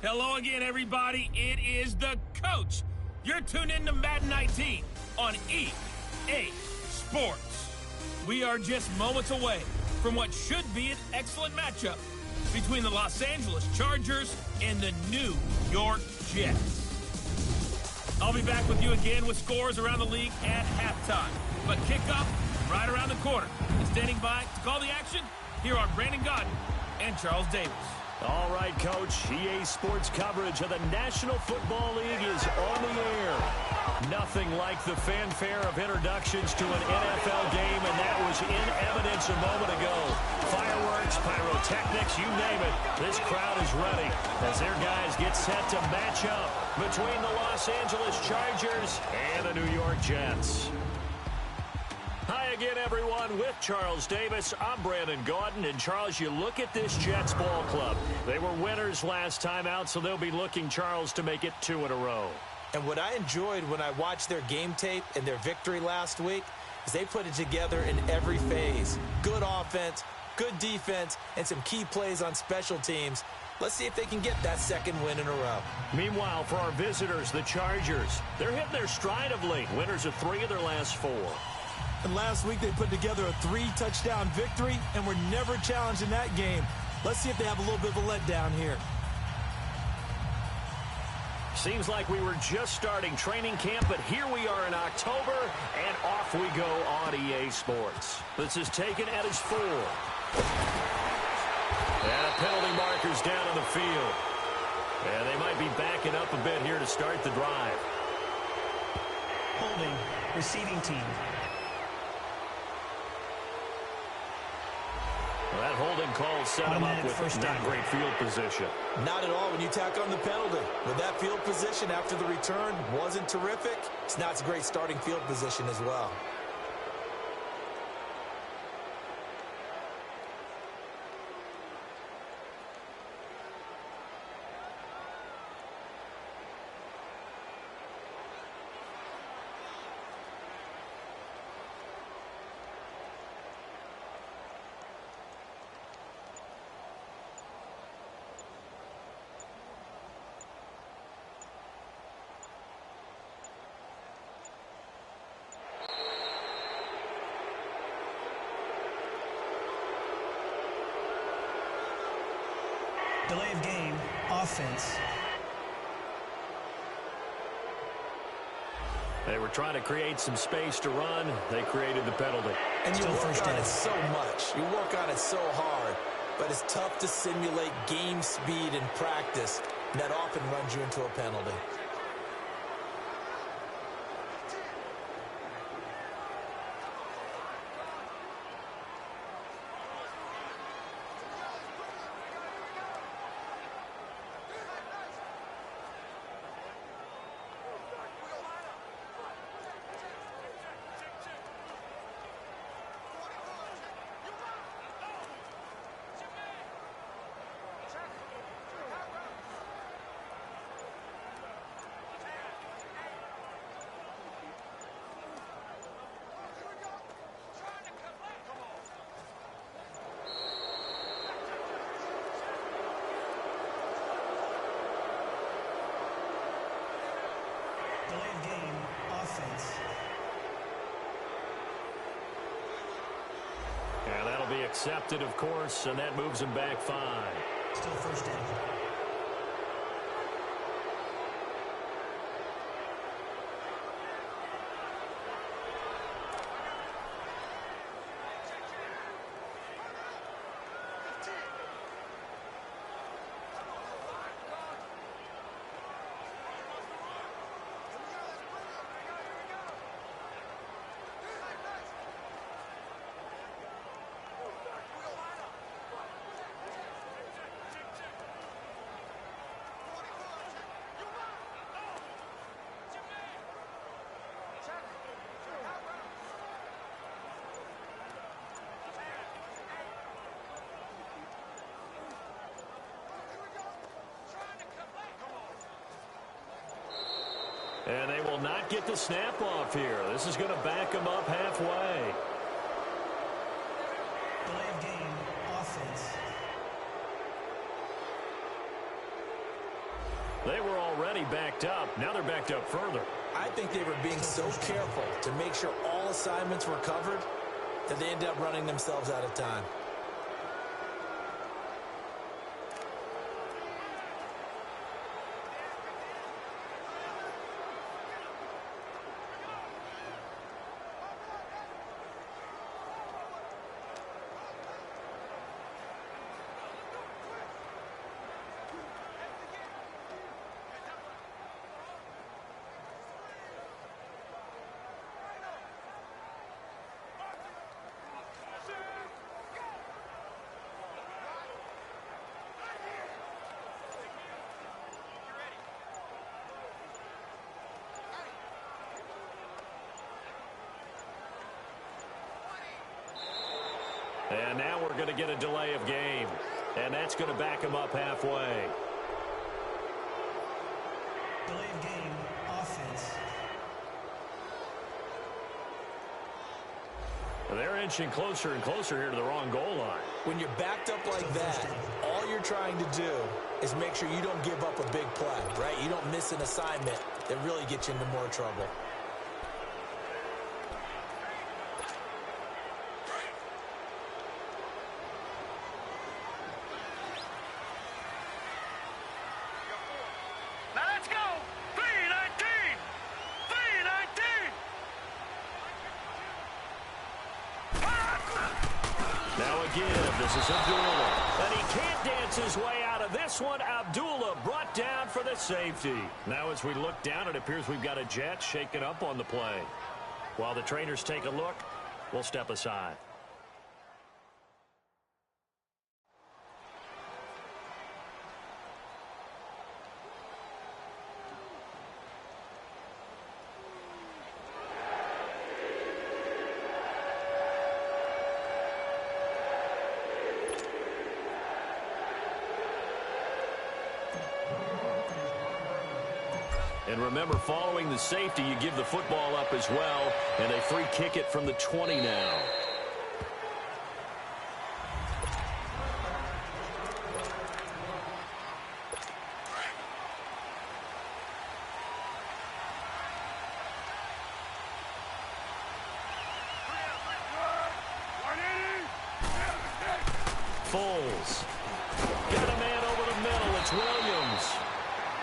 Hello again, everybody. It is the coach. You're tuned in to Madden 19 on EA Sports. We are just moments away from what should be an excellent matchup between the Los Angeles Chargers and the New York Jets. I'll be back with you again with scores around the league at halftime. But kickoff right around the corner. And standing by to call the action, here are Brandon Godden and Charles Davis. All right, Coach. EA Sports coverage of the National Football League is on the air. Nothing like the fanfare of introductions to an NFL game, and that was in evidence a moment ago. Fireworks, pyrotechnics, you name it. This crowd is ready as their guys get set to match up between the Los Angeles Chargers and the New York Jets. Hi again, everyone. With Charles Davis, I'm Brandon Gaudin. And, Charles, you look at this Jets ball club. They were winners last time out, so they'll be looking, Charles, to make it 2 in a row. And what I enjoyed when I watched their game tape and their victory last week is they put it together in every phase. Good offense, good defense, and some key plays on special teams. Let's see if they can get that second win in a row. Meanwhile, for our visitors, the Chargers, they're hitting their stride of late. Winners of 3 of their last 4. And last week they put together a 3-touchdown victory and were never challenged in that game. Let's see if they have a little bit of a letdown here. Seems like we were just starting training camp, but here we are in October, and off we go on EA Sports. This is taken at his 4. And a penalty marker's down on the field. And they might be backing up a bit here to start the drive. Holding, receiving team. Well, that holding call set him up with not great field position. Not at all when you tack on the penalty. But that field position after the return wasn't terrific. It's not a great starting field position as well. Delay of game, offense. They were trying to create some space to run. They created the penalty. And you work on it so much. You work on it so hard. But it's tough to simulate game speed in practice. And that often runs you into a penalty. Delay of game, offense. Yeah, that'll be accepted, of course, and that moves him back 5. Still first down. And they will not get the snap off here. This is going to back them up halfway. Delay of game, offense. already backed up. Now they're backed up further. I think they were being so careful to make sure all assignments were covered that they ended up running themselves out of time. And now we're going to get a delay of game. And that's going to back him up halfway. Delay of game, offense. They're inching closer and closer here to the wrong goal line. When you're backed up like that, all you're trying to do is make sure you don't give up a big play, right? You don't miss an assignment that really gets you into more trouble. This is Abdullah, and he can't dance his way out of this one. Abdullah brought down for the safety. Now as we look down, it appears we've got a jet shaken up on the play. While the trainers take a look, we'll step aside. And remember, following the safety, you give the football up as well, and they free kick it from the 20 now. Foles. Got a man over the middle. It's Williams.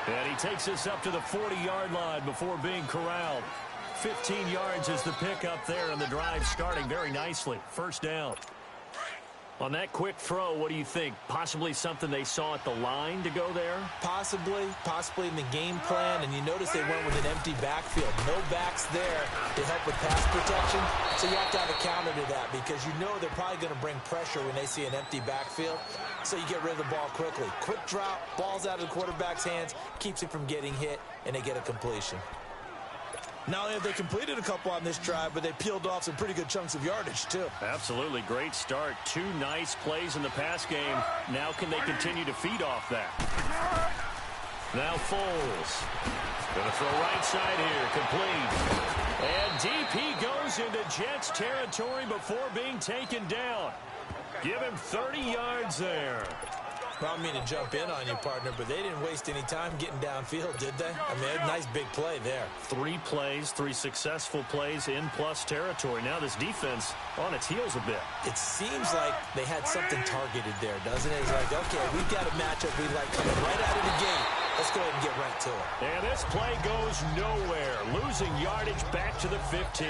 And he takes us up to the 40-yard line before being corralled. 15 yards is the pickup there, and the drive starting very nicely. First down. On that quick throw, what do you think? Possibly something they saw at the line to go there? Possibly in the game plan, and you notice they went with an empty backfield. No backs there to help with pass protection, so you have to have a counter to that because you know they're probably going to bring pressure when they see an empty backfield, so you get rid of the ball quickly. Quick drop, ball's out of the quarterback's hands, keeps it from getting hit, and they get a completion. Not only have they completed a couple on this drive, but they peeled off some pretty good chunks of yardage, too. Absolutely. Great start. 2 nice plays in the pass game. Now can they continue to feed off that? Now Foles. Going to throw right side here. Complete. And DP goes into Jets territory before being taken down. Give him 30 yards there. I don't mean to jump in on you, partner, but they didn't waste any time getting downfield, did they? I mean, a nice big play there. 3 plays, 3 successful plays in plus territory. Now this defense on its heels a bit. It seems like they had something targeted there, doesn't it? It's like, okay, we've got a matchup we like coming right out of the gate. Let's go ahead and get right to it. And this play goes nowhere, losing yardage back to the 15.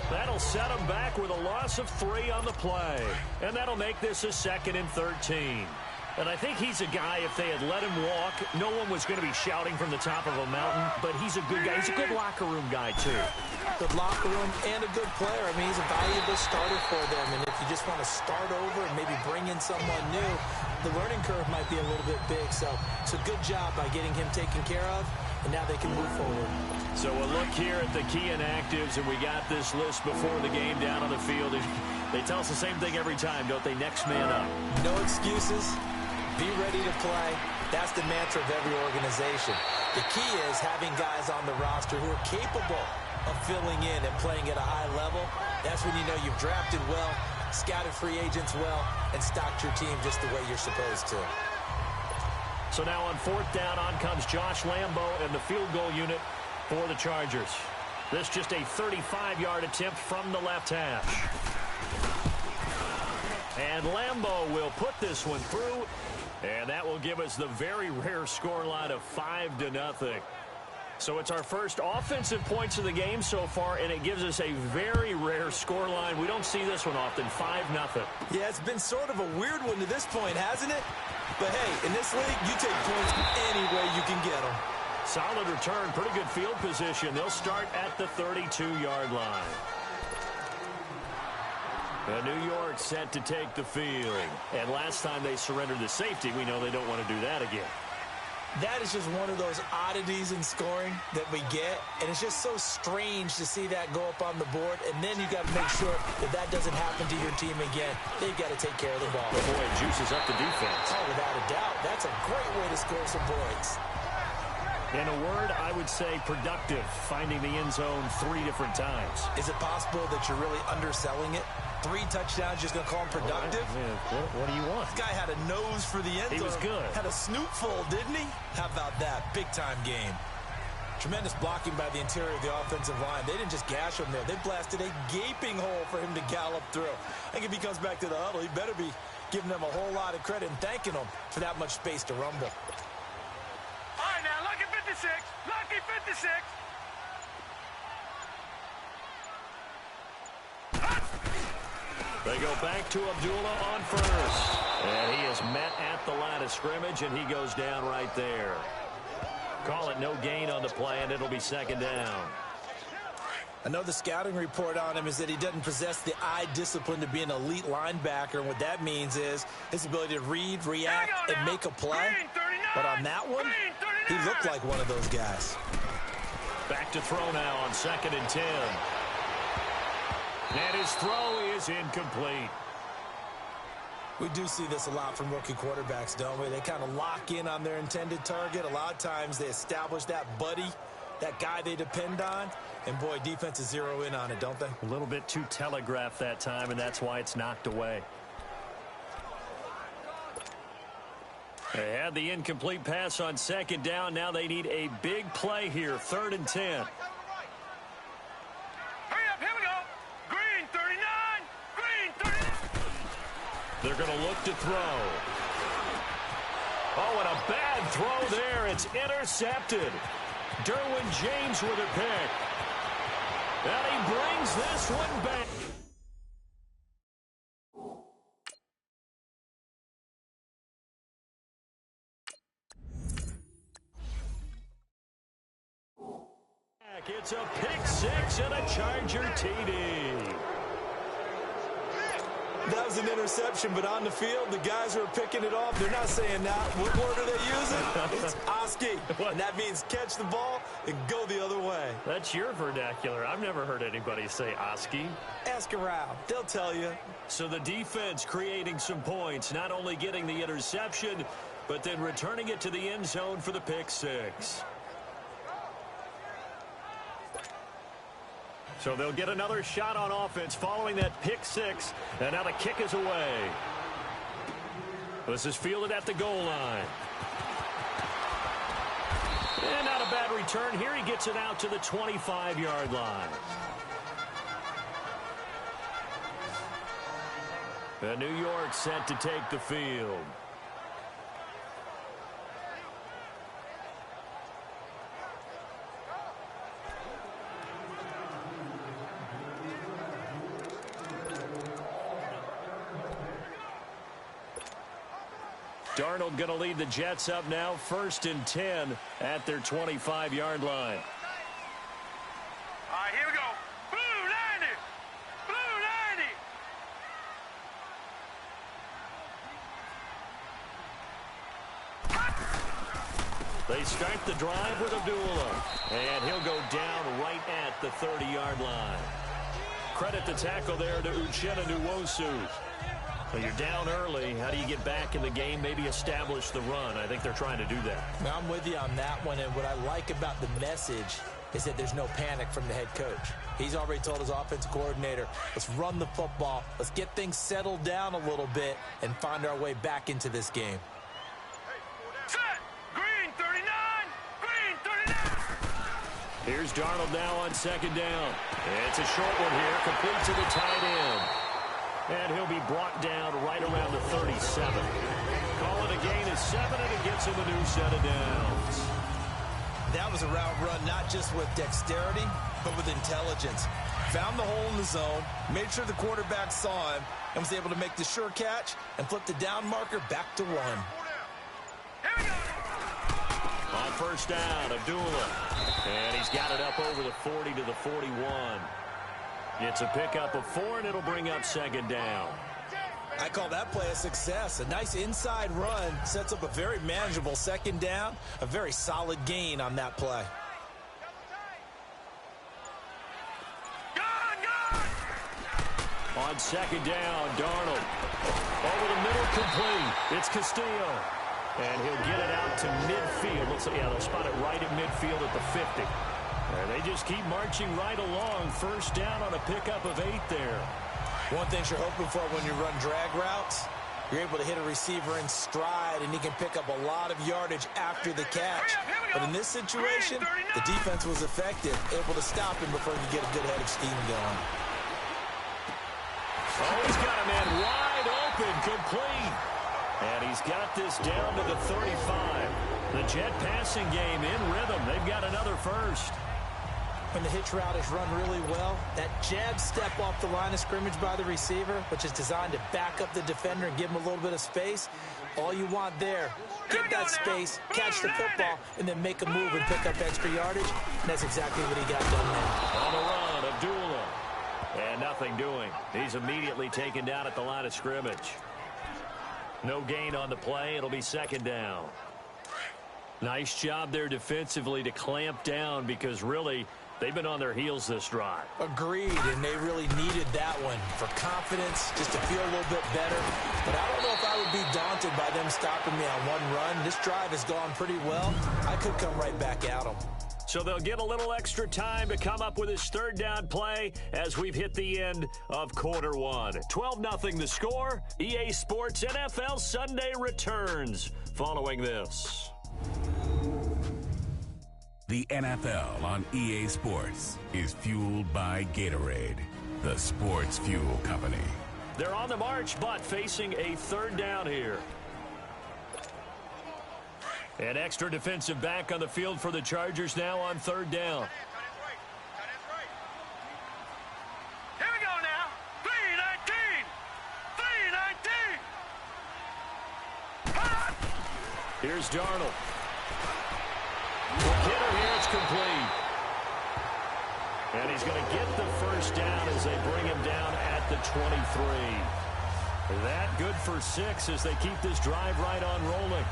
That'll set them back with a loss of 3 on the play. And that'll make this a 2nd and 13. And I think he's a guy, if they had let him walk, no one was going to be shouting from the top of a mountain, but he's a good guy. He's a good locker room guy, too. Good locker room and a good player. I mean, he's a valuable starter for them. And if you just want to start over and maybe bring in someone new, the learning curve might be a little bit big. So it's a good job by getting him taken care of, and now they can move forward. So a look here at the key inactives, and we got this list before the game down on the field. They tell us the same thing every time, don't they? Next man up. No excuses. Be ready to play. That's the mantra of every organization. The key is having guys on the roster who are capable of filling in and playing at a high level. That's when you know you've drafted well, scouted free agents well, and stocked your team just the way you're supposed to. So now on 4th down, on comes Josh Lambo and the field goal unit for the Chargers. This just a 35-yard attempt from the left hash. And Lambo will put this one through, and that will give us the very rare scoreline of 5-0. So it's our first offensive points of the game so far, and it gives us a very rare scoreline. We don't see this one often, 5-0. Yeah, it's been sort of a weird one to this point, hasn't it? But, hey, in this league, you take points any way you can get them. Solid return, pretty good field position. They'll start at the 32-yard line. New York set to take the field. And last time they surrendered the safety, we know they don't want to do that again. That is just one of those oddities in scoring that we get, and it's just so strange to see that go up on the board, and then you got to make sure that that doesn't happen to your team again. They've got to take care of the ball. Boy, it juices up the defense. Oh, without a doubt. That's a great way to score some points. In a word, I would say productive, finding the end zone 3 different times. Is it possible that you're really underselling it? 3 touchdowns, just going to call him productive? What do you want? This guy had a nose for the end zone. He was good. Had a snootful, didn't he? How about that? Big-time game. Tremendous blocking by the interior of the offensive line. They didn't just gash him there. They blasted a gaping hole for him to gallop through. I think if he comes back to the huddle, he better be giving them a whole lot of credit and thanking them for that much space to rumble. All right, now, lucky 56. Lucky 56. They go back to Abdullah on first. And he is met at the line of scrimmage, and he goes down right there. Call it no gain on the play, and it'll be 2nd down. I know the scouting report on him is that he doesn't possess the eye discipline to be an elite linebacker, and what that means is his ability to read, react, and make a play. But on that one, he looked like one of those guys. Back to throw now on 2nd and 10. And his throw is incomplete. We do see this a lot from rookie quarterbacks, don't we? They kind of lock in on their intended target. A lot of times they establish that buddy, that guy they depend on. And, boy, defenses zero in on it, don't they? A little bit too telegraphed that time, and that's why it's knocked away. They had the incomplete pass on 2nd down. Now they need a big play here, 3rd and 10. They're going to look to throw. Oh, and a bad throw there. It's intercepted. Derwin James with a pick. And he brings this one back. It's a pick 6 and a Charger TD. That was an interception, but on the field, the guys who are picking it off, they're not saying that. What word are they using? It's Oski. And that means catch the ball and go the other way. That's your vernacular. I've never heard anybody say Oski. Ask around. They'll tell you. So the defense creating some points, not only getting the interception, but then returning it to the end zone for the pick 6. So they'll get another shot on offense following that pick 6. And now the kick is away. This is fielded at the goal line. And not a bad return here. He gets it out to the 25-yard line. And New York set to take the field. Darnold going to lead the Jets up now, 1st and 10 at their 25-yard line. All right, here we go. Blue 90. Blue 90. They start the drive with Abdullah. And he'll go down right at the 30-yard line. Credit the tackle there to Uchenna Nwosu. Well, you're down early. How do you get back in the game, maybe establish the run? I think they're trying to do that. Now, I'm with you on that one, and what I like about the message is that there's no panic from the head coach. He's already told his offensive coordinator, let's run the football, let's get things settled down a little bit and find our way back into this game. Set. Here's Darnold now on second down. It's a short one here, complete to the tight end. And he'll be brought down right around the 37. Call it a gain of 7, and it gets him a new set of downs. That was a route run not just with dexterity, but with intelligence. Found the hole in the zone, made sure the quarterback saw him, and was able to make the sure catch and flip the down marker back to 1. On first down, Abdullah. And he's got it up over the 40 to the 41. It's a pickup of 4, and it'll bring up second down. I call that play a success. A nice inside run sets up a very manageable second down. A very solid gain on that play. On second down, Darnold. Over the middle, complete. It's Castillo. And he'll get it out to midfield. Looks like, yeah, they'll spot it right at midfield at the 50. And they just keep marching right along. First down on a pickup of 8 there. One thing you're hoping for when you run drag routes, you're able to hit a receiver in stride, and he can pick up a lot of yardage after the catch. But in this situation, the defense was effective, able to stop him before he could get a good head of steam going. Oh, he's got a man wide open, complete. And he's got this down to the 35. The Jet passing game in rhythm. They've got another first. When the hitch route is run really well, that jab step off the line of scrimmage by the receiver, which is designed to back up the defender and give him a little bit of space, all you want there, get that space, catch the football, and then make a move and pick up extra yardage, and that's exactly what he got done there. On the run, Abdullah. And nothing doing. He's immediately taken down at the line of scrimmage. No gain on the play. It'll be second down. Nice job there defensively to clamp down because really they've been on their heels this drive. Agreed, and they really needed that one for confidence, just to feel a little bit better. But I don't know if I would be daunted by them stopping me on one run. This drive has gone pretty well. I could come right back at them. So they'll get a little extra time to come up with his third down play as we've hit the end of quarter 1. 12-0 the score. EA Sports NFL Sunday returns following this. The NFL on EA Sports is fueled by Gatorade, the sports fuel company. They're on the march, but facing a third down here. An extra defensive back on the field for the Chargers now on third down. Here we go now. 3-19. Here's Darnold. The hitter here, it's complete. And he's going to get the first down as they bring him down at the 23. That good for 6 as they keep this drive right on rolling.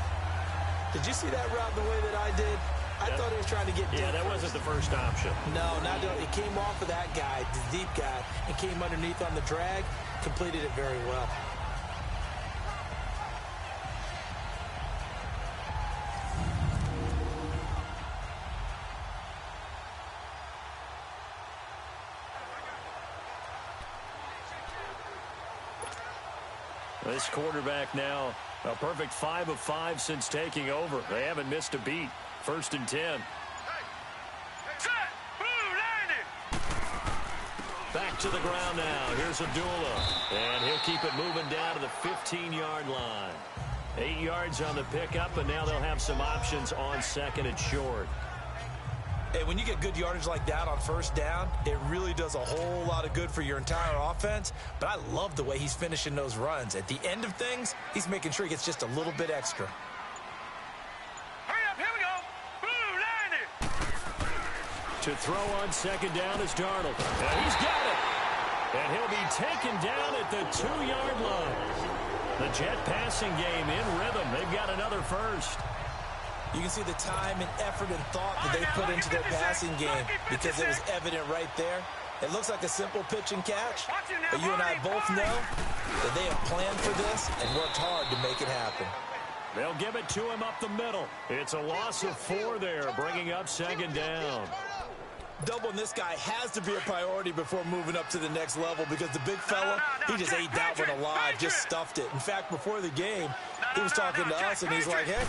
Did you see that route the way that I did? I thought he was trying to get deep. Yeah, that wasn't the first option. No, not it came off of that guy, the deep guy, and came underneath on the drag, completed it very well. This quarterback now a perfect 5 of 5 since taking over. They haven't missed a beat. First and 10. Back to the ground now. Here's Abdullah. And he'll keep it moving down to the 15-yard line. 8 yards on the pickup, and now they'll have some options on second and short. Hey, when you get good yardage like that on first down, it really does a whole lot of good for your entire offense. But I love the way he's finishing those runs. At the end of things, he's making sure he gets just a little bit extra. Hurry up, here we go. 90. To throw on second down is Darnold. And he's got it. And he'll be taken down at the 2-yard line. The Jet passing game in rhythm. They've got another first. You can see the time and effort and thought that they put into their passing game because it was evident right there. It looks like a simple pitch and catch, but you and I both know that they have planned for this and worked hard to make it happen. They'll give it to him up the middle. It's a loss of 4 there, bringing up second down. Doubling this guy has to be a priority before moving up to the next level because the big fella, he just ate that one alive, just stuffed it. In fact, before the game, he was talking to us, and he's like, hey,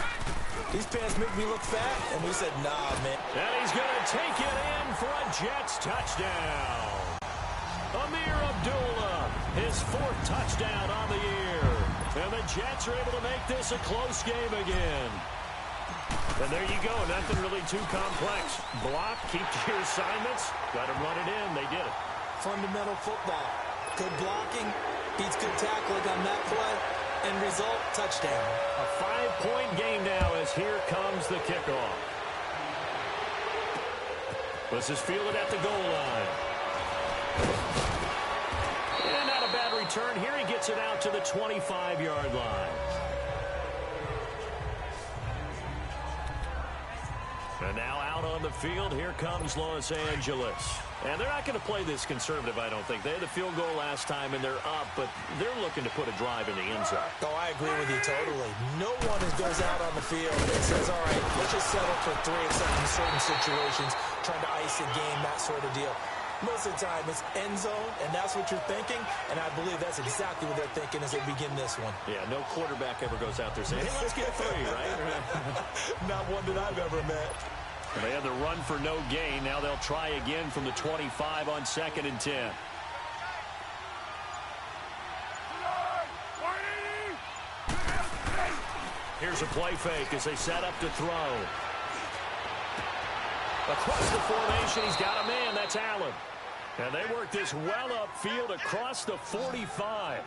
These pants make me look fat. And we said, nah, man. And he's going to take it in for a Jets touchdown. Amir Abdullah, his 4th touchdown on the year. And the Jets are able to make this a close game again. And there you go. Nothing really too complex. Block, keep to your assignments. Let them run it in. They did it. Fundamental football. Good blocking. Beats good tackling on that play. End result, touchdown. A 5-point game now as here comes the kickoff. Let's just field it at the goal line. And not a bad return. Here he gets it out to the 25-yard line. And now out on the field, here comes Los Angeles. And they're not going to play this conservative, I don't think. They had the field goal last time, and they're up, but they're looking to put a drive in the end zone. Oh, I agree with you totally. No one goes out on the field and says, all right, let's just settle for 3 except in certain situations, trying to ice a game, that sort of deal. Most of the time, it's end zone, and that's what you're thinking, and I believe that's exactly what they're thinking as they begin this one. Yeah, no quarterback ever goes out there saying, hey, let's get 3, right? Not one that I've ever met. They had the run for no gain. Now they'll try again from the 25 on 2nd and 10. Here's a play fake as they set up to throw. Across the formation, he's got a man. That's Allen. And they work this well upfield across the 45.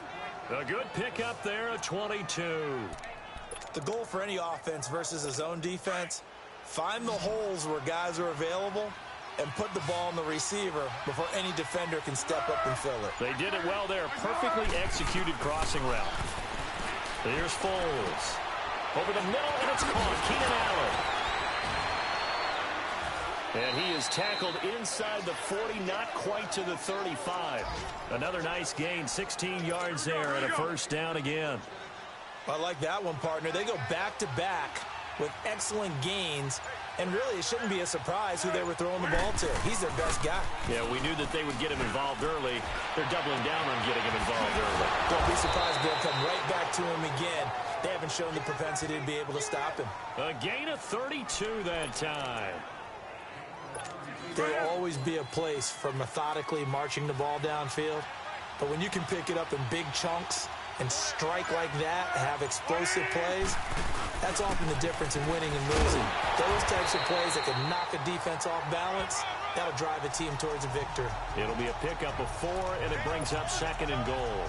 A good pickup there at 22. The goal for any offense versus a zone defense, find the holes where guys are available and put the ball on the receiver before any defender can step up and fill it. They did it well there. Perfectly executed crossing route. Here's Foles. Over the middle, and it's caught. Keenan Allen. And he is tackled inside the 40, not quite to the 35. Another nice gain, 16 yards there, and a first down again. I like that one, partner. They go back-to-back with excellent gains, and really it shouldn't be a surprise who they were throwing the ball to. He's their best guy. Yeah, we knew that they would get him involved early. They're doubling down on getting him involved early. Don't be surprised they'll come right back to him again. They haven't shown the propensity to be able to stop him. A gain of 32 that time. There will always be a place for methodically marching the ball downfield, but when you can pick it up in big chunks and strike like that, have explosive plays, that's often the difference in winning and losing. Those types of plays that can knock a defense off balance, that'll drive a team towards a victory. It'll be a pickup of 4, and it brings up 2nd and goal.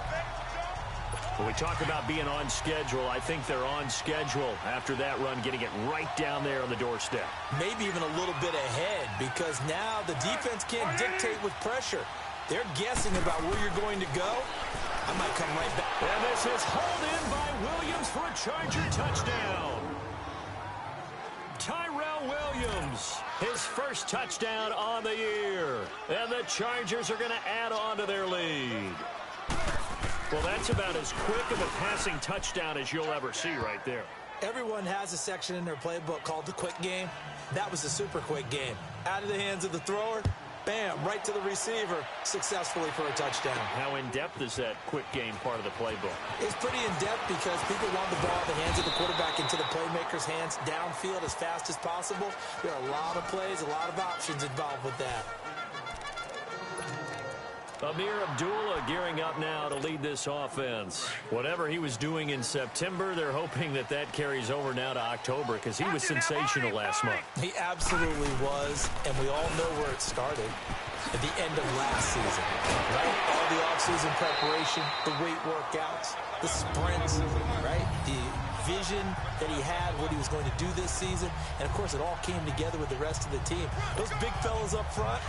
When we talk about being on schedule, I think they're on schedule after that run, getting it right down there on the doorstep. Maybe even a little bit ahead, because now the defense can't dictate with pressure. They're guessing about where you're going to go. I might come right back. And this is hauled in by Williams for a Charger touchdown. Tyrell Williams, his first touchdown on the year. And the Chargers are going to add on to their lead. Well, that's about as quick of a passing touchdown as you'll ever see right there. Everyone has a section in their playbook called the quick game. That was the super quick game. Out of the hands of the thrower, bam, right to the receiver, successfully for a touchdown. How in-depth is that quick game part of the playbook? It's pretty in-depth because people want the ball in the hands of the quarterback into the playmaker's hands downfield as fast as possible. There are a lot of plays, a lot of options involved with that. Amir Abdullah gearing up now to lead this offense. Whatever he was doing in September, they're hoping that that carries over now to October because he was sensational last month. He absolutely was, and we all know where it started. At the end of last season, right? All the offseason preparation, the weight workouts, the sprints, right? The vision that he had, what he was going to do this season. And, of course, it all came together with the rest of the team. Those big fellas up front,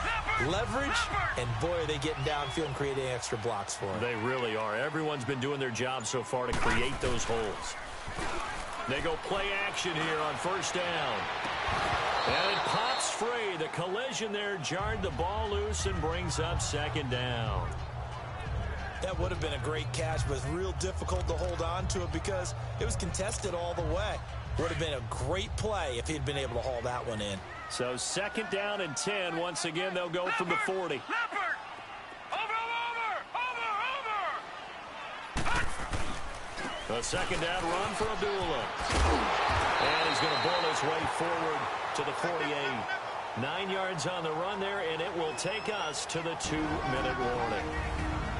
leverage, and, boy, are they getting downfield and creating extra blocks for him. They really are. Everyone's been doing their job so far to create those holes. They go play action here on first down. And it pops free. The collision there jarred the ball loose and brings up 2nd down. That would have been a great catch, but it's real difficult to hold on to it because it was contested all the way. Would have been a great play if he'd been able to haul that one in. So 2nd down and 10. Once again, they'll go from the 40. Leopard! Over! A second down run for Abdullah. And he's going to bull his way forward to the 48. 9 yards on the run there, and it will take us to the 2-minute warning.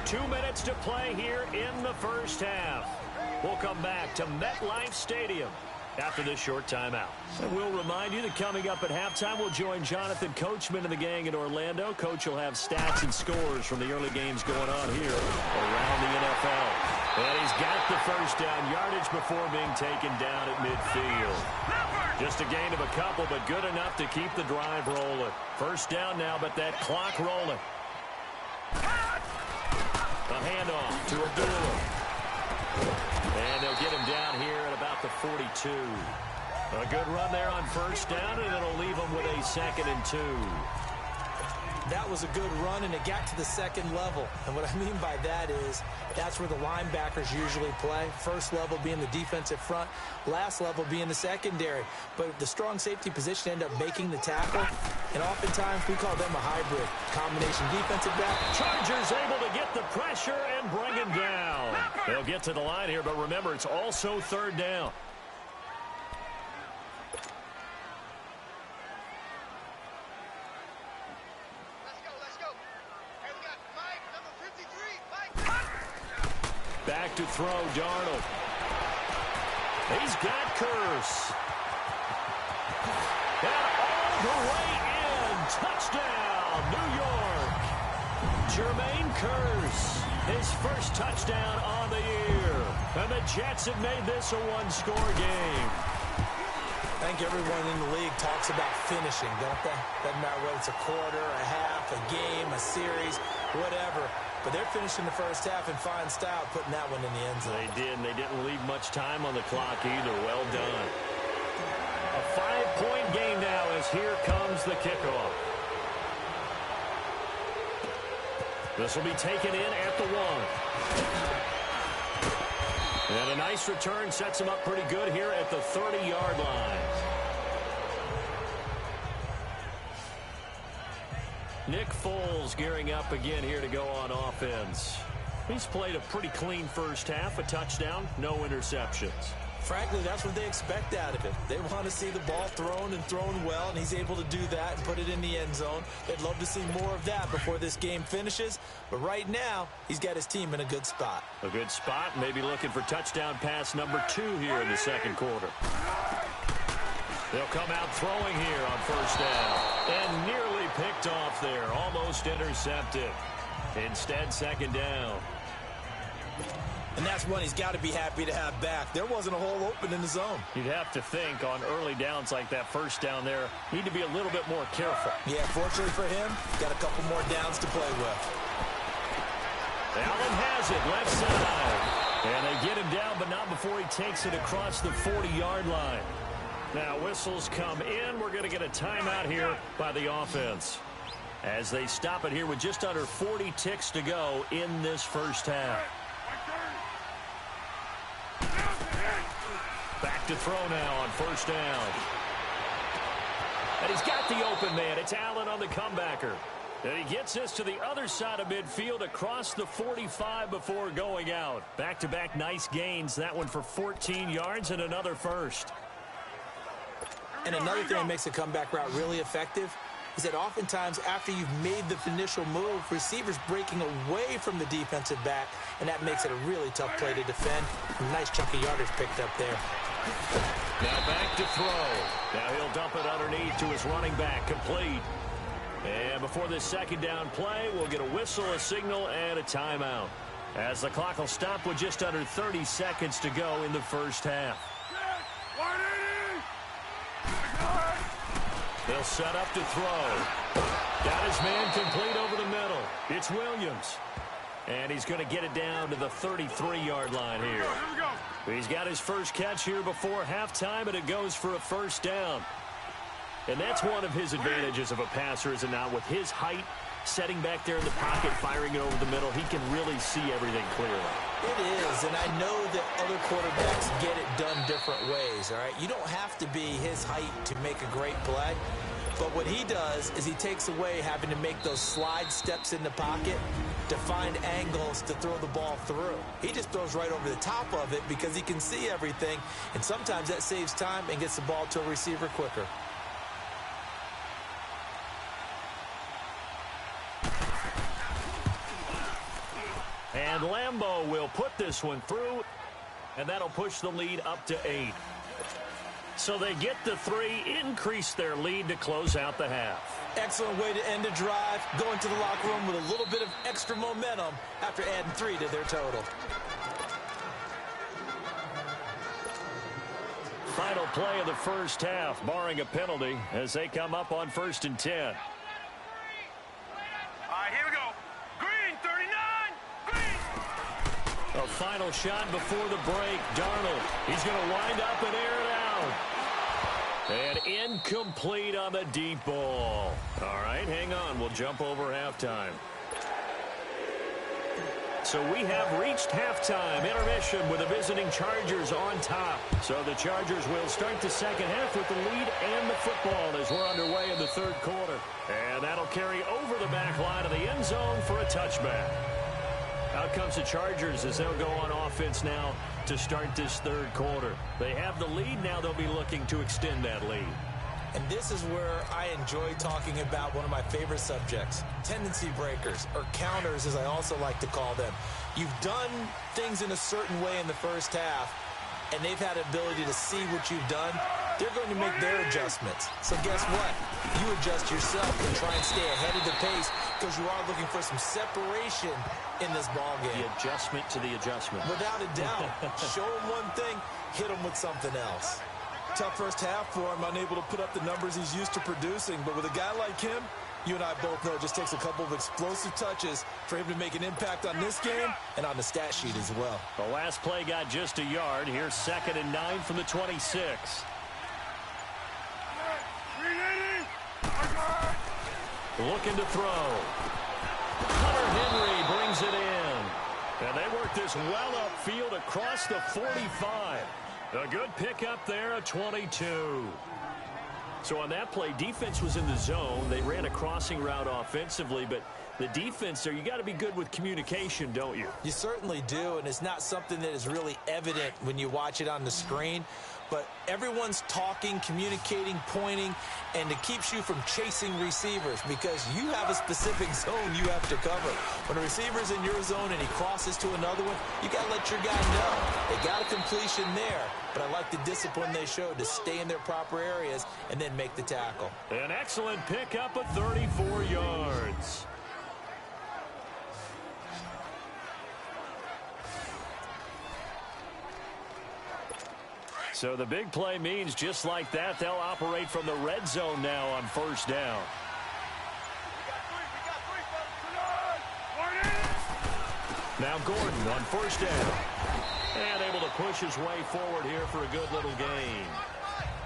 2 minutes to play here in the first half. We'll come back to MetLife Stadium after this short timeout. And we'll remind you that coming up at halftime, we'll join Jonathan Coachman and the gang in Orlando. Coach will have stats and scores from the early games going on here around the NFL. And he's got the first down yardage before being taken down at midfield. Just a gain of a couple, but good enough to keep the drive rolling. First down now, but that clock rolling. A handoff to Abdullah. And they'll get him down here at about the 42. A good run there on first down, and it'll leave him with a 2nd and 2. That was a good run, and it got to the second level. And what I mean by that is that's where the linebackers usually play. First level being the defensive front, last level being the secondary. But the strong safety position ended up making the tackle, and oftentimes we call them a hybrid. Combination defensive back. Chargers able to get the pressure and bring him down. They'll get to the line here, but remember, it's also third down. Back to throw, Darnold. He's got Curse. And all the way in. Touchdown, New York. Jermaine Curse, his first touchdown on the year. And the Jets have made this a one-score game. I think everyone in the league talks about finishing, don't they? Doesn't matter whether it's a quarter, a half, a game, a series, whatever. But they're finishing the first half in fine style, putting that one in the end zone. They did, and they didn't leave much time on the clock either. Well done. A 5-point game now as here comes the kickoff. This will be taken in at the 1. And a nice return sets him up pretty good here at the 30-yard line. Nick Foles gearing up again here to go on offense. He's played a pretty clean first half, a touchdown, no interceptions. Frankly, that's what they expect out of him. They want to see the ball thrown and thrown well, and he's able to do that and put it in the end zone. They'd love to see more of that before this game finishes. But right now, he's got his team in a good spot. A good spot, maybe looking for touchdown pass number 2 here in the second quarter. They'll come out throwing here on first down. And nearly picked off there, almost intercepted. Instead, second down. And that's one he's got to be happy to have back. There wasn't a hole open in the zone. You'd have to think on early downs like that first down there, need to be a little bit more careful. Yeah, fortunately for him, got a couple more downs to play with. Allen has it, left side. And they get him down, but not before he takes it across the 40-yard line. Now whistles come in. We're going to get a timeout here by the offense, as they stop it here with just under 40 ticks to go in this first half. Back to throw now on first down. And he's got the open man. It's Allen on the comebacker. And he gets this to the other side of midfield across the 45 before going out. Back-to-back nice gains. That one for 14 yards and another first. And another thing that makes a comeback route really effective is that oftentimes after you've made the initial move, receivers breaking away from the defensive back, and that makes it a really tough play to defend. A nice chunk of yardage picked up there. Now back to throw. Now he'll dump it underneath to his running back, complete. And before this second down play, we'll get a whistle, a signal, and a timeout, as the clock will stop with just under 30 seconds to go in the first half. They'll set up to throw. Got his man complete over the middle. It's Williams. And he's going to get it down to the 33-yard line here. He's got his first catch here before halftime, and it goes for a first down. And that's one of his advantages of a passer, is it not? With his height, setting back there in the pocket, firing it over the middle, he can really see everything clearly. It is, and I know that other quarterbacks get it done different ways, all right? You don't have to be his height to make a great play. But what he does is he takes away having to make those slide steps in the pocket to find angles to throw the ball through. He just throws right over the top of it because he can see everything, and sometimes that saves time and gets the ball to a receiver quicker. And Lambeau will put this one through, and that'll push the lead up to 8. So they get the 3, increase their lead to close out the half. Excellent way to end a drive, going to the locker room with a little bit of extra momentum after adding 3 to their total. Final play of the first half, barring a penalty, as they come up on 1st and 10. All right, here we go. Green, 39, green. A final shot before the break. Darnold, he's going to wind up and air it out. And incomplete on the deep ball. All right, hang on. We'll jump over halftime. So we have reached halftime. Intermission with the visiting Chargers on top. So the Chargers will start the second half with the lead and the football as we're underway in the third quarter. And that'll carry over the back line of the end zone for a touchback. Out comes the Chargers as they'll go on offense now to start this third quarter. They have the lead. Now they'll be looking to extend that lead. And this is where I enjoy talking about one of my favorite subjects, tendency breakers, or counters as I also like to call them. You've done things in a certain way in the first half, and they've had ability to see what you've done. They're going to make their adjustments. So guess what? You adjust yourself and try and stay ahead of the pace because you are looking for some separation in this ball game. The adjustment to the adjustment. Without a doubt. Show him one thing, hit him with something else. Tough first half for him, unable to put up the numbers he's used to producing. But with a guy like him, you and I both know it just takes a couple of explosive touches for him to make an impact on this game and on the stat sheet as well. The last play got just a yard. Here's 2nd and 9 from the 26. Looking to throw. Hunter Henry brings it in. And they work this well upfield across the 45. A good pickup there, a 22. So on that play, defense was in the zone. They ran a crossing route offensively, but the defense there, you got to be good with communication, don't you? You certainly do, and it's not something that is really evident when you watch it on the screen. But everyone's talking, communicating, pointing, and it keeps you from chasing receivers because you have a specific zone you have to cover. When a receiver's in your zone and he crosses to another one, you got to let your guy know. They got a completion there, but I like the discipline they showed to stay in their proper areas and then make the tackle. An excellent pickup of 34 yards. So the big play means just like that, they'll operate from the red zone now on 1st down. Now Gordon on 1st down. And able to push his way forward here for a good little gain.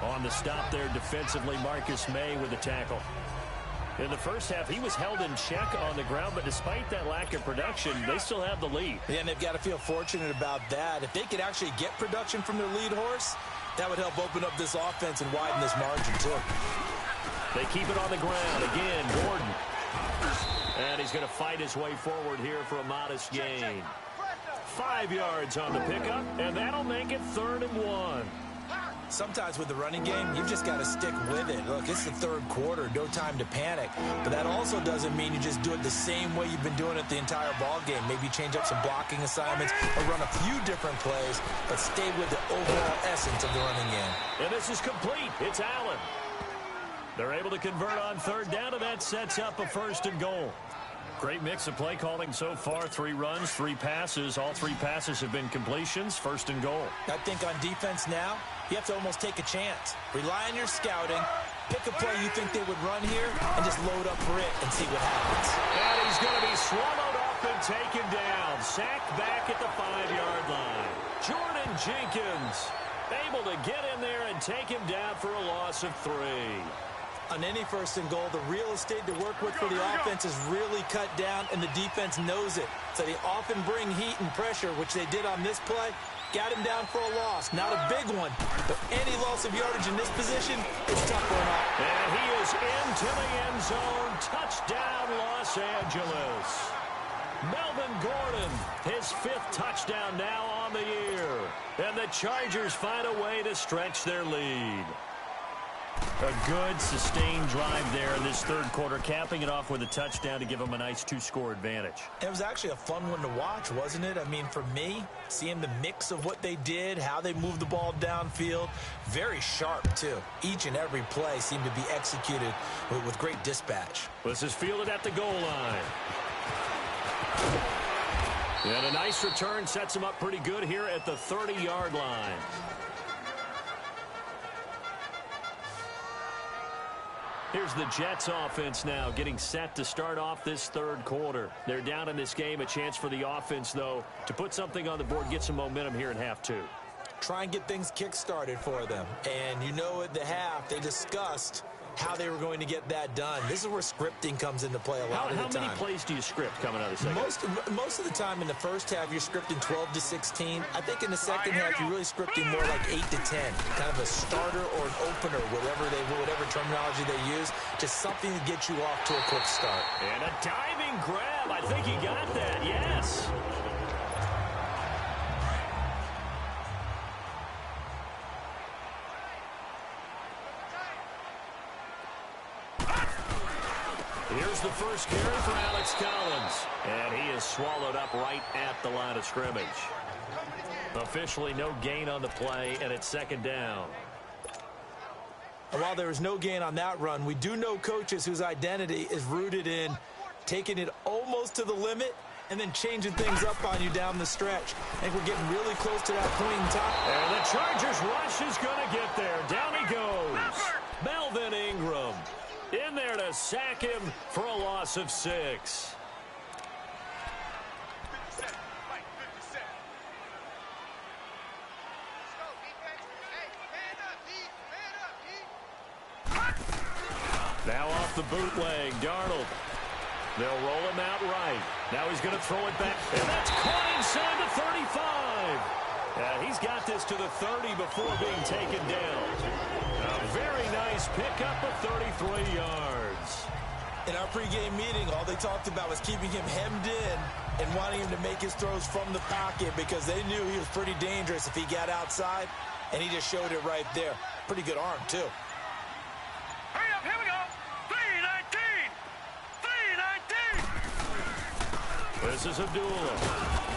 On the stop there defensively, Marcus May with the tackle. In the first half, he was held in check on the ground, but despite that lack of production, they still have the lead. Yeah, and they've got to feel fortunate about that. If they could actually get production from their lead horse, that would help open up this offense and widen this margin, too. They keep it on the ground. Again, Gordon. And he's going to fight his way forward here for a modest gain. 5 yards on the pickup, and that'll make it 3rd and 1. Sometimes with the running game, you've just got to stick with it. Look, it's the third quarter, no time to panic. But that also doesn't mean you just do it the same way you've been doing it the entire ball game. Maybe change up some blocking assignments or run a few different plays, but stay with the overall essence of the running game. And this is complete. It's Allen. They're able to convert on 3rd down, and that sets up a 1st and goal. Great mix of play calling so far. 3 runs, 3 passes. All 3 passes have been completions. 1st and goal. I think on defense now, you have to almost take a chance. Rely on your scouting. Pick a play you think they would run here and just load up for it and see what happens. And he's going to be swallowed up and taken down. Sacked back at the 5-yard line. Jordan Jenkins able to get in there and take him down for a loss of 3. On any first and goal, the real estate to work with for the offense is really cut down, and the defense knows it. So they often bring heat and pressure, which they did on this play. Got him down for a loss. Not a big one, but any loss of yardage in this position is tough for him out. And he is into the end zone. Touchdown, Los Angeles. Melvin Gordon, his 5th touchdown now on the year. And the Chargers find a way to stretch their lead. A good, sustained drive there in this third quarter, capping it off with a touchdown to give them a nice 2-score advantage. It was actually a fun one to watch, wasn't it? I mean, for me, seeing the mix of what they did, how they moved the ball downfield, very sharp, too. Each and every play seemed to be executed with great dispatch. This is fielded at the goal line. And a nice return sets him up pretty good here at the 30-yard line. Here's the Jets offense now getting set to start off this third quarter. They're down in this game. A chance for the offense, though, to put something on the board, get some momentum here in half 2. Try and get things kick-started for them. And you know at the half, they discussed how they were going to get that done. This is where scripting comes into play a lot of the time. How many plays do you script coming out of the second? Most of the time in the first half, you're scripting 12 to 16. I think in the second half, you're really scripting more like 8 to 10. Kind of a starter or an opener, whatever terminology they use. Just something to get you off to a quick start. And a diving grab. I think he got that, yes. Here's the first carry for Alex Collins. And he is swallowed up right at the line of scrimmage. Officially no gain on the play, and it's second down. And while there was no gain on that run, we do know coaches whose identity is rooted in taking it almost to the limit and then changing things up on you down the stretch. I think we're getting really close to that point in time. And the Chargers rush is going to get there. Down he goes. Melvin Ingram in there to sack him for a loss of 6. Now off the bootleg, Darnold. They'll roll him out right. Now he's going to throw it back, and that's caught inside the 35. He's got this to the 30 before being taken down. A very nice pickup of 33 yards. In our pregame meeting, all they talked about was keeping him hemmed in and wanting him to make his throws from the pocket because they knew he was pretty dangerous if he got outside, and he just showed it right there. Pretty good arm, too. Hurry up, here we go. 3-19. This is Abdullah.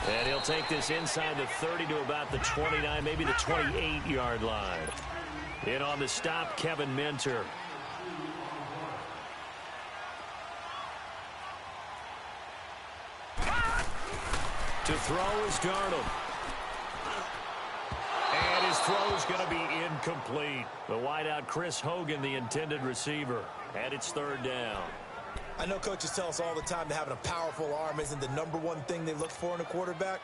And he'll take this inside the 30 to about the 29, maybe the 28-yard line. In on the stop, Kevin Minter. To throw is Darnold. And his throw is going to be incomplete. The wideout, Chris Hogan, the intended receiver. And it's third down. I know coaches tell us all the time that having a powerful arm isn't the #1 thing they look for in a quarterback.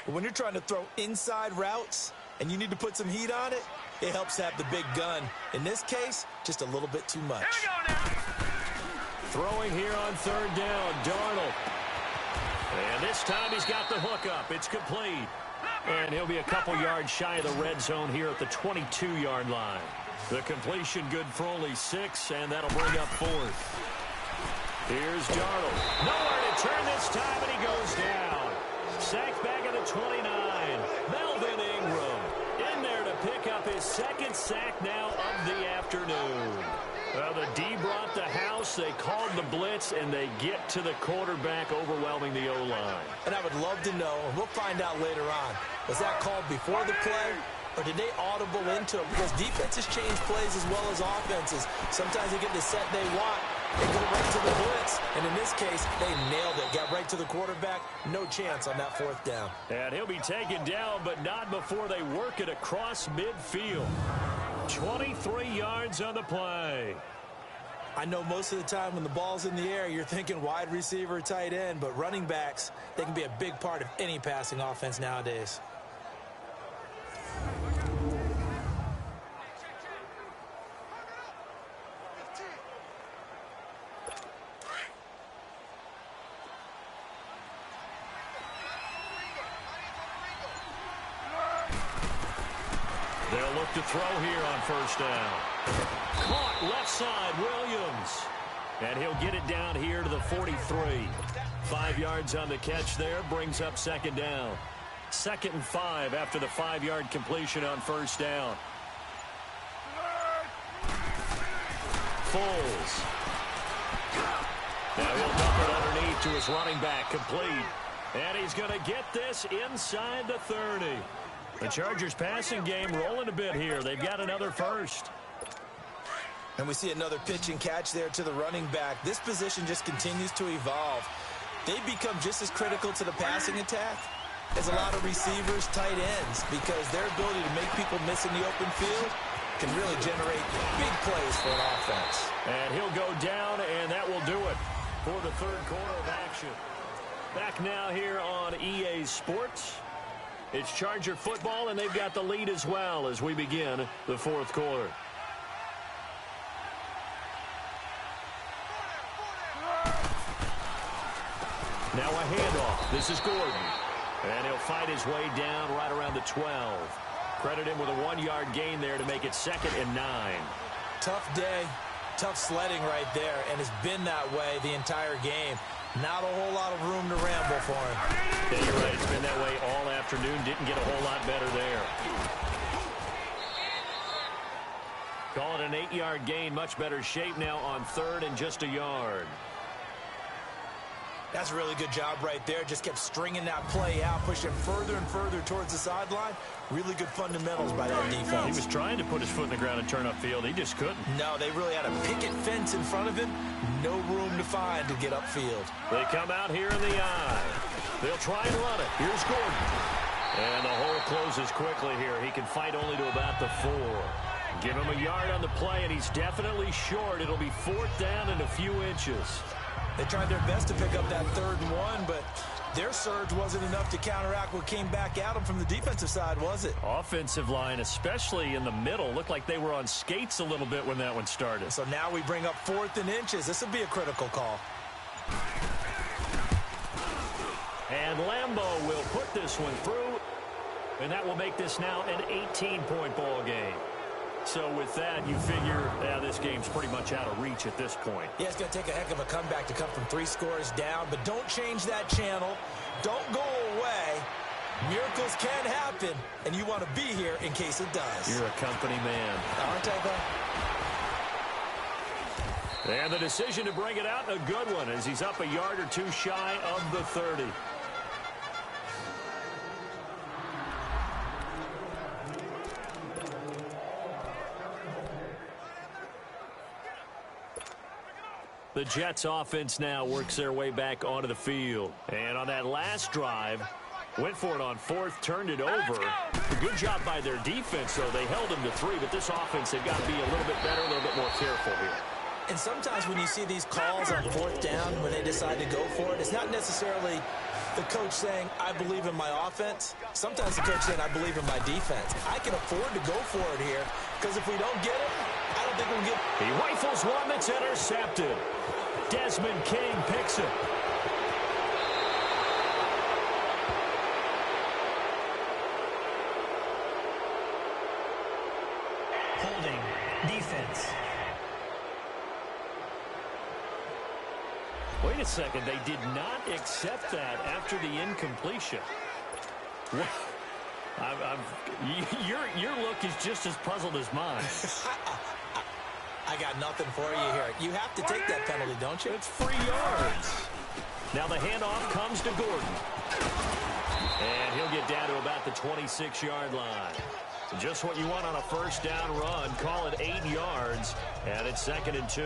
But when you're trying to throw inside routes and you need to put some heat on it, it helps to have the big gun. In this case, just a little bit too much. Here we go now. Throwing here on third down, Darnold. And this time he's got the hook up. It's complete. And he'll be a couple yards shy of the red zone here at the 22-yard line. The completion good for only 6, and that'll bring up 4th. Here's Darnold. Nowhere to turn this time, and he goes down. Sacked back at the 29. Melvin Ingram in there to pick up his second sack now of the afternoon. Well, the D brought the house. They called the blitz, and they get to the quarterback, overwhelming the O-line. And I would love to know, and we'll find out later on, was that called before the play, or did they audible into it? Because defenses change plays as well as offenses. Sometimes they get the set they want. They go right to the blitz, and in this case, they nailed it. Got right to the quarterback. No chance on that 4th down. And he'll be taken down, but not before they work it across midfield. 23 yards on the play. I know most of the time when the ball's in the air, you're thinking wide receiver, tight end, but running backs, they can be a big part of any passing offense nowadays. They'll look to throw here on first down. Caught left side, Williams. And he'll get it down here to the 43. 5 yards on the catch there, brings up second down. 2nd and 5 after the 5-yard completion on first down. Foles. Now he'll dump it underneath to his running back, complete. And he's going to get this inside the 30. The Chargers passing game rolling a bit here. They've got another first. And we see another pitch and catch there to the running back. This position just continues to evolve. They become just as critical to the passing attack as a lot of receivers, tight ends, because their ability to make people miss in the open field can really generate big plays for an offense. And he'll go down, and that will do it for the third quarter of action. Back now here on EA Sports. It's Charger football, and they've got the lead as well as we begin the fourth quarter. Now a handoff. This is Gordon. And he'll fight his way down right around the 12. Credit him with a 1-yard gain there to make it 2nd and 9. Tough day, tough sledding right there, and it's been that way the entire game. Not a whole lot of room to ramble for him. Yeah, you're right. It's been that way all afternoon. Didn't get a whole lot better there. Call it an 8-yard gain. Much better shape now on 3rd and just a yard. That's a really good job right there. Just kept stringing that play out, pushing further and further towards the sideline. Really good fundamentals by that defense. He was trying to put his foot in the ground and turn upfield. He just couldn't. No, they really had a picket fence in front of him. No room to find to get upfield. They come out here in the eye. They'll try and run it. Here's Gordon. And the hole closes quickly here. He can fight only to about the 4. Give him a yard on the play, and he's definitely short. It'll be 4th down and a few inches. They tried their best to pick up that 3rd and 1, but their surge wasn't enough to counteract what came back at them from the defensive side, was it? Offensive line, especially in the middle, looked like they were on skates a little bit when that one started. So now we bring up 4th and inches. This will be a critical call. And Lambeau will put this one through, and that will make this now an 18-point ball game. So with that, you figure this game's pretty much out of reach at this point. Yeah, it's going to take a heck of a comeback to come from 3 scores down, but don't change that channel. Don't go away. Miracles can happen, and you want to be here in case it does. You're a company man. Aren't I, though? And the decision to bring it out, a good one, as he's up a yard or 2 shy of the 30. The Jets offense now works their way back onto the field. And on that last drive, went for it on 4th, turned it over. A good job by their defense, though. They held them to 3, but this offense, they've got to be a little bit better, a little bit more careful here. And sometimes when you see these calls on 4th down, when they decide to go for it, it's not necessarily the coach saying, I believe in my offense. Sometimes the coach saying, I believe in my defense. I can afford to go for it here, because if we don't get it, I don't think we'll get it. He rifles one that's intercepted. Desmond King picks it. Holding. Defense. Wait a second. They did not accept that after the incompletion. What? Your look is just as puzzled as mine. I got nothing for you here. You have to take that penalty, don't you? It's 3 yards. Now the handoff comes to Gordon. And he'll get down to about the 26-yard line. Just what you want on a first down run. Call it 8 yards. And it's 2nd and 2.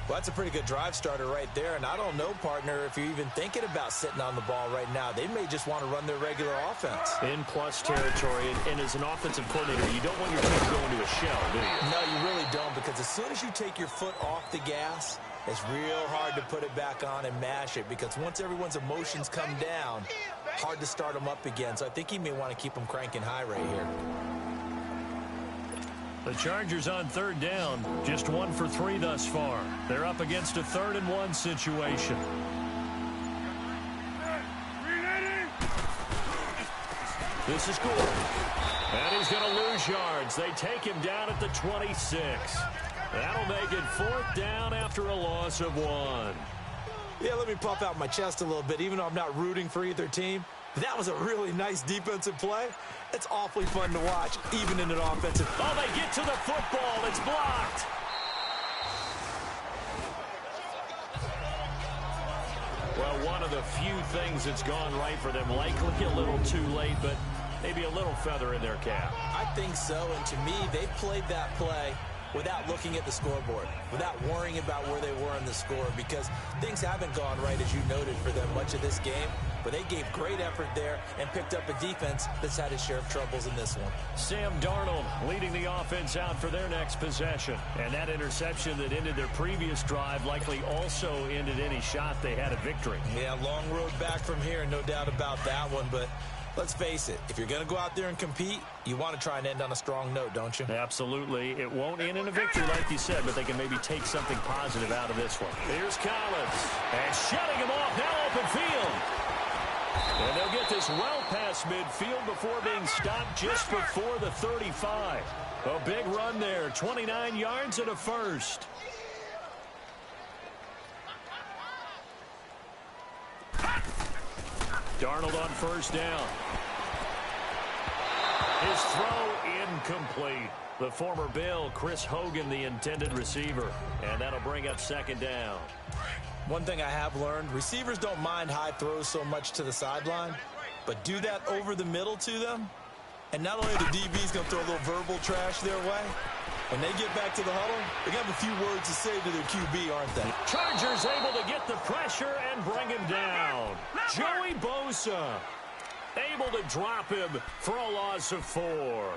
Well, that's a pretty good drive starter right there. And I don't know, partner, if you're even thinking about sitting on the ball right now. They may just want to run their regular offense. In plus territory. And as an offensive coordinator, you don't want your team to go into a shell, do you? No, you really don't, because as soon as you take your foot off the gas, it's real hard to put it back on and mash it, because once everyone's emotions come down, hard to start them up again. So I think he may want to keep them cranking high right here. The Chargers on 3rd down, just 1 for 3 thus far. They're up against a 3rd and 1 situation. This is Gordon. And he's going to lose yards. They take him down at the 26. That'll make it 4th down after a loss of 1. Yeah, let me puff out my chest a little bit, even though I'm not rooting for either team. That was a really nice defensive play. It's awfully fun to watch, even in an offensive. Oh, they get to the football. It's blocked. Well, one of the few things that's gone right for them, likely a little too late, but maybe a little feather in their cap. I think so, and to me, they played that play without looking at the scoreboard, without worrying about where they were in the score, because things haven't gone right, as you noted, for them much of this game. But they gave great effort there and picked up a defense that's had its share of troubles in this one. Sam Darnold leading the offense out for their next possession. And that interception that ended their previous drive likely also ended any shot they had at victory. Yeah, long road back from here, no doubt about that one. But let's face it, if you're going to go out there and compete, you want to try and end on a strong note, don't you? Absolutely. It won't end in a victory like you said, but they can maybe take something positive out of this one. Here's Collins. And shutting him off now open field. And they'll get this well past midfield before being stopped just before the 35. A big run there, 29 yards and a first. Darnold on first down. His throw incomplete. The former Bill, Chris Hogan, the intended receiver. And that'll bring up 2nd down. One thing I have learned, receivers don't mind high throws so much to the sideline, but do that over the middle to them, and not only the DB's going to throw a little verbal trash their way, when they get back to the huddle, they're going to have a few words to say to their QB, aren't they? Chargers able to get the pressure and bring him down. Joey Bosa able to drop him for a loss of 4.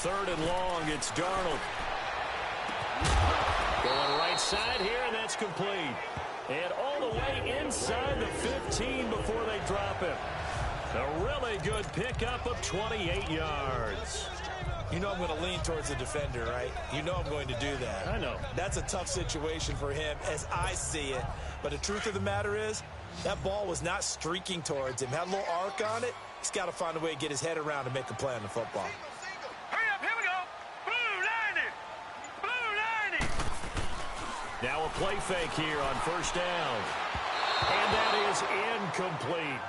3rd and long, it's Darnold. Going right side here, and that's complete. And all the way inside the 15 before they drop him. A really good pickup of 28 yards. You know I'm going to lean towards the defender, right? You know I'm going to do that. I know. That's a tough situation for him as I see it. But the truth of the matter is, that ball was not streaking towards him. Had a little arc on it. He's got to find a way to get his head around and make a play on the football. Now a play fake here on first down. And that is incomplete.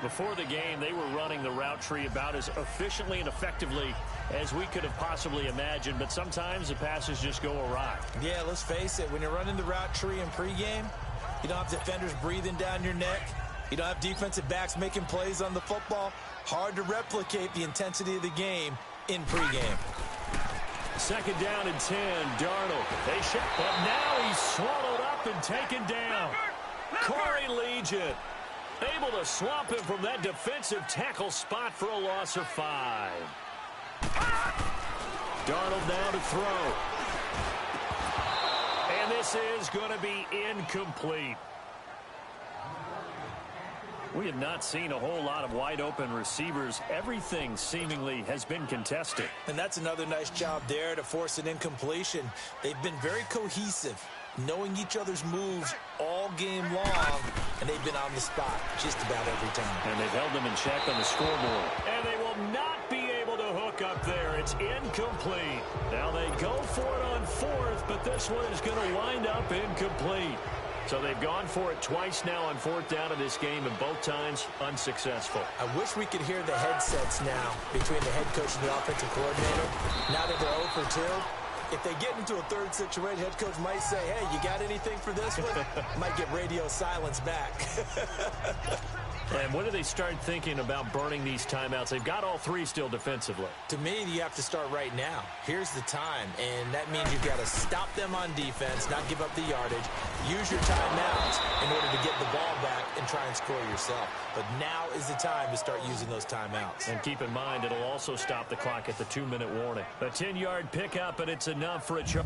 Before the game, they were running the route tree about as efficiently and effectively as we could have possibly imagined, but sometimes the passes just go awry. Yeah, let's face it. When you're running the route tree in pregame, you don't have defenders breathing down your neck. You don't have defensive backs making plays on the football. Hard to replicate the intensity of the game in pregame. 2nd down and 10, Darnold. They should, but now he's swallowed up and taken down. Corey Legion able to swamp him from that defensive tackle spot for a loss of 5. Darnold now to throw. And this is going to be incomplete. We have not seen a whole lot of wide-open receivers. Everything seemingly has been contested. And that's another nice job there to force an incompletion. They've been very cohesive, knowing each other's moves all game long, and they've been on the spot just about every time. And they've held them in check on the scoreboard. And they will not be able to hook up there. It's incomplete. Now they go for it on 4th, but this one is going to wind up incomplete. So they've gone for it twice now on 4th down in this game, and both times unsuccessful. I wish we could hear the headsets now between the head coach and the offensive coordinator. Now that they're 0 for 2, if they get into a third situation, head coach might say, hey, you got anything for this one? Might get radio silence back. And when do they start thinking about burning these timeouts? They've got all 3 still defensively. To me, you have to start right now. Here's the time, and that means you've got to stop them on defense, not give up the yardage, use your timeouts in order to get the ball back and try and score yourself. But now is the time to start using those timeouts. And keep in mind, it'll also stop the clock at the 2-minute warning. A 10-yard pickup, and it's enough for a charge.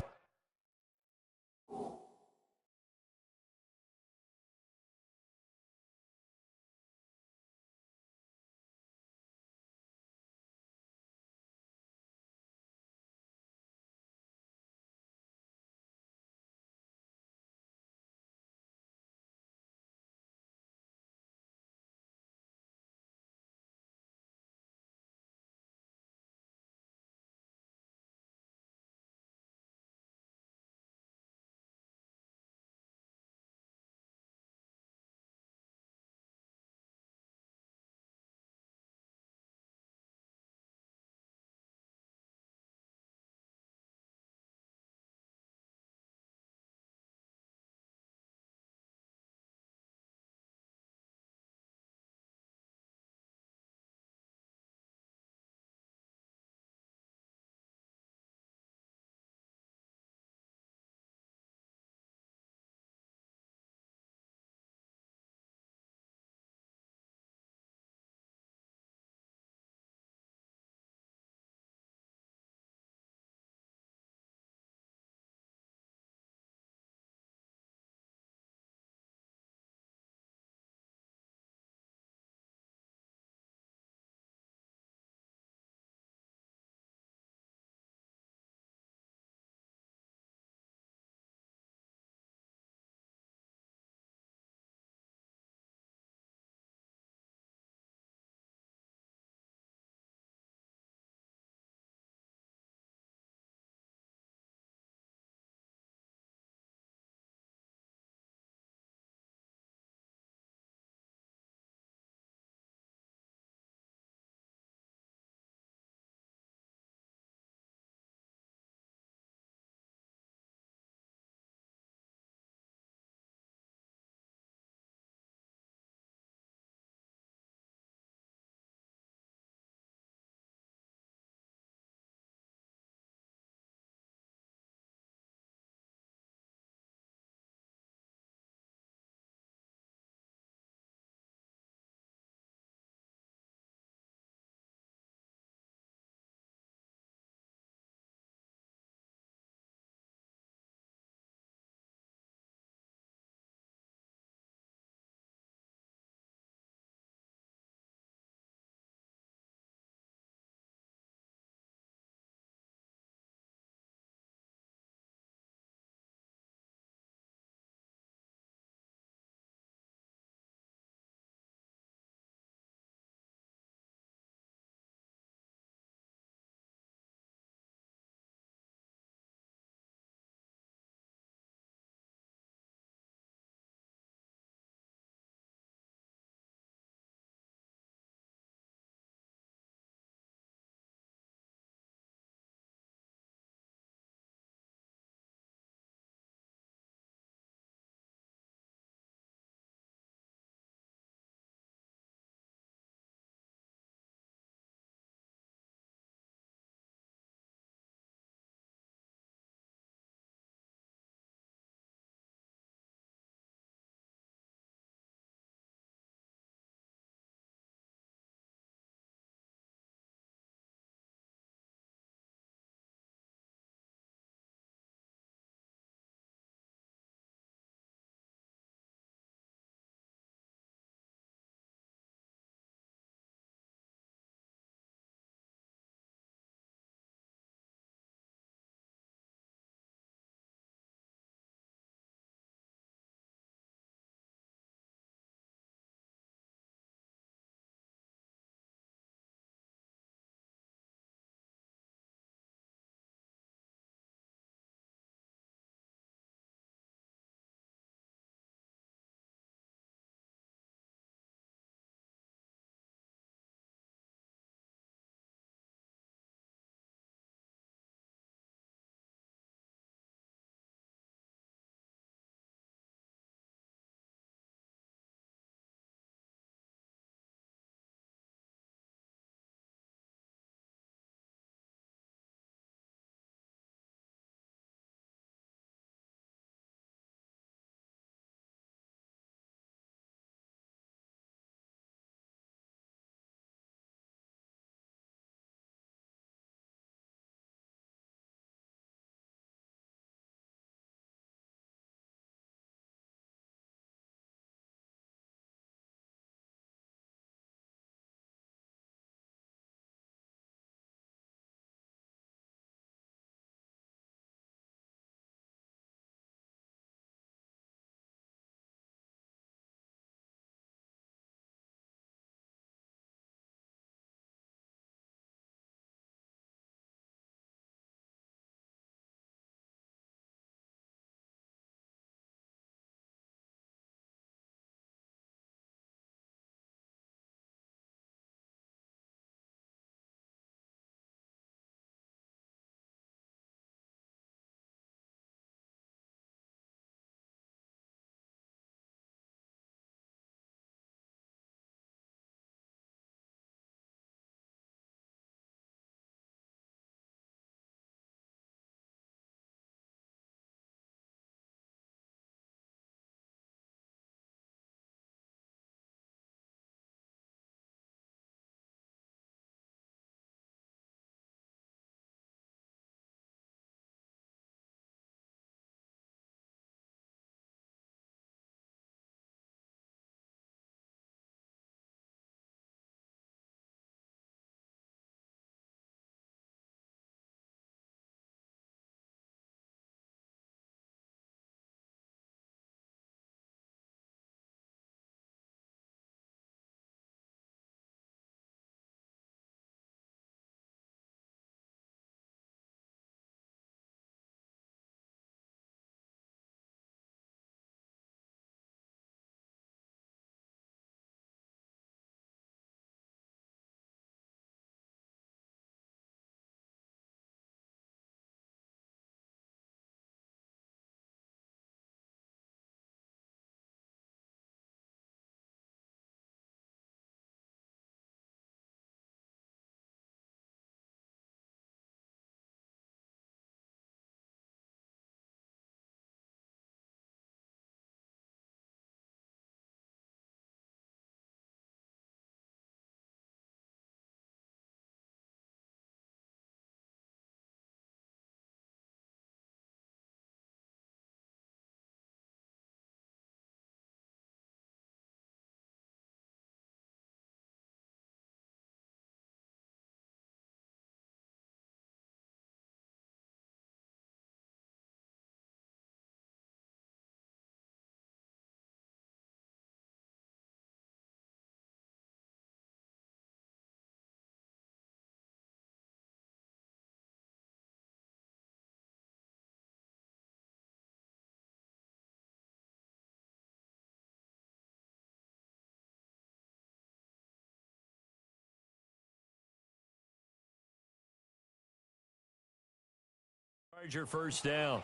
Charger first down.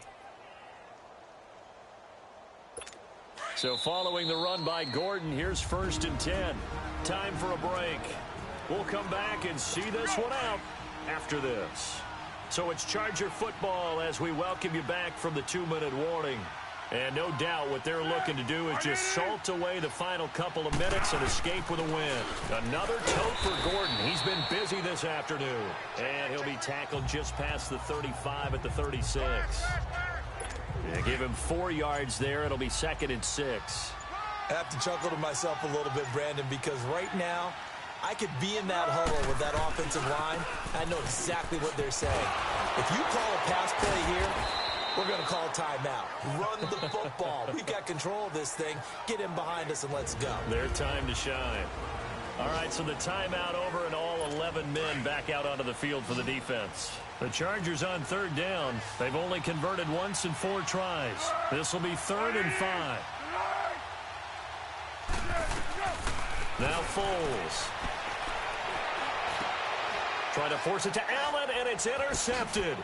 So following the run by Gordon, here's 1st and 10. Time for a break. We'll come back and see this one out after this. So it's Charger football as we welcome you back from the 2-minute warning. And no doubt what they're looking to do is just salt away the final couple of minutes and escape with a win. Another tote for Gordon. He's been busy this afternoon. And he'll be tackled just past the 35 at the 36. Yeah, give him 4 yards there. It'll be 2nd and 6. I have to chuckle to myself a little bit, Brandon, because right now I could be in that huddle with that offensive line. I know exactly what they're saying. If you call a pass play here, we're going to call timeout. Run the football. We've got control of this thing. Get him behind us and let's go. Their time to shine. All right, so the timeout over and all 11 men back out onto the field for the defense. The Chargers on 3rd down. They've only converted once in 4 tries. This will be 3rd and 5. Now Foles. Trying to force it to Allen, and it's intercepted.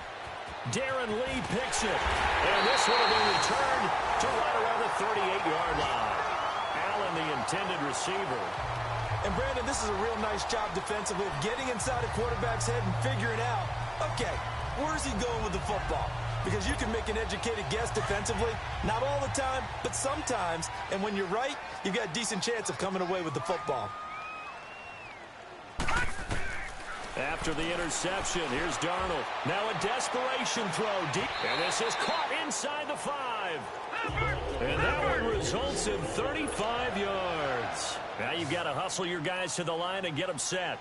Darren Lee picks it. And this one will be returned to right around the 38-yard line. Allen, the intended receiver. And, Brandon, this is a real nice job defensively of getting inside a quarterback's head and figuring out, okay, where's he going with the football? Because you can make an educated guess defensively, not all the time, but sometimes. And when you're right, you've got a decent chance of coming away with the football. After the interception, here's Darnold. Now a desperation throw deep. And this is caught inside the 5. And that one results in 35 yards. Now you've got to hustle your guys to the line and get them set.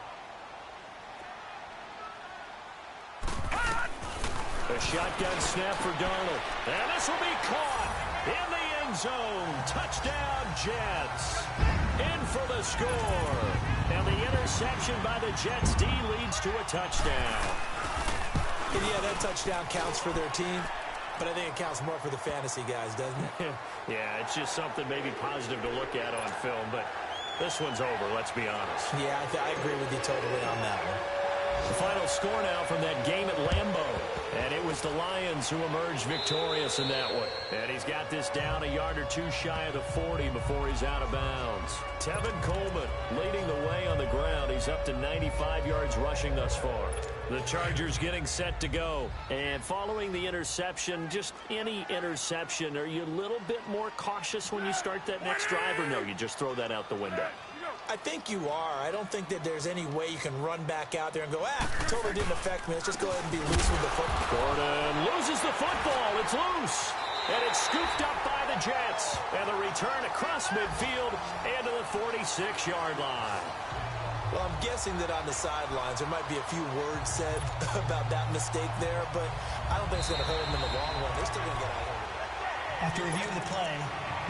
A shotgun snap for Darnold. And this will be caught in the end zone. Touchdown, Jets. In for the score. And the interception by the Jets D leads to a touchdown. And yeah, that touchdown counts for their team, but I think it counts more for the fantasy guys, doesn't it? Yeah, it's just something maybe positive to look at on film, but this one's over, let's be honest. Yeah, I agree with you totally on that one. The final score now from that game at Lambeau. And it was the Lions who emerged victorious in that one. And he's got this down a yard or two shy of the 40 before he's out of bounds. Tevin Coleman leading the way on the ground. He's up to 95 yards rushing thus far. The Chargers getting set to go. And following the interception, just any interception, are you a little bit more cautious when you start that next drive, or no, you just throw that out the window? I think you are. I don't think that there's any way you can run back out there and go, totally didn't affect me. Let's just go ahead and be loose with the football. Gordon loses the football. It's loose. And it's scooped up by the Jets. And the return across midfield and to the 46-yard line. Well, I'm guessing that on the sidelines there might be a few words said about that mistake there, but I don't think it's going to hurt them in the long run. They're still going to get out of it. After reviewing the play,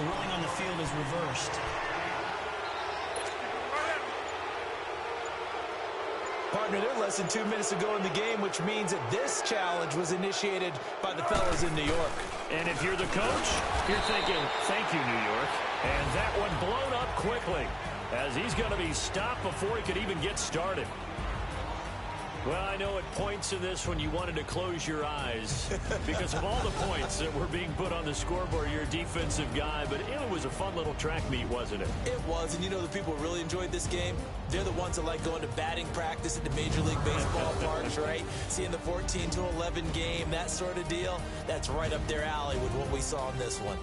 the ruling on the field is reversed. Partner, they're less than 2 minutes to go in the game, which means that this challenge was initiated by the fellas in New York. And if you're the coach, you're thinking, thank you, New York. And that one blown up quickly as he's going to be stopped before he could even get started. Well, I know at points in this when you wanted to close your eyes because of all the points that were being put on the scoreboard. You're a defensive guy, but it was a fun little track meet, wasn't it? It was, and you know the people who really enjoyed this game? They're the ones that like going to batting practice at the Major League Baseball parks, right? Seeing the 14-11 game, that sort of deal. That's right up their alley with what we saw in this one.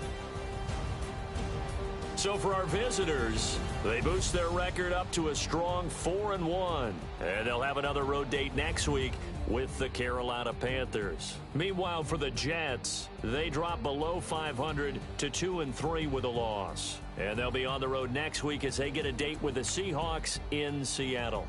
So for our visitors, they boost their record up to a strong 4-1. And they'll have another road date next week with the Carolina Panthers. Meanwhile, for the Jets, they drop below 500 to 2-3 with a loss. And they'll be on the road next week as they get a date with the Seahawks in Seattle.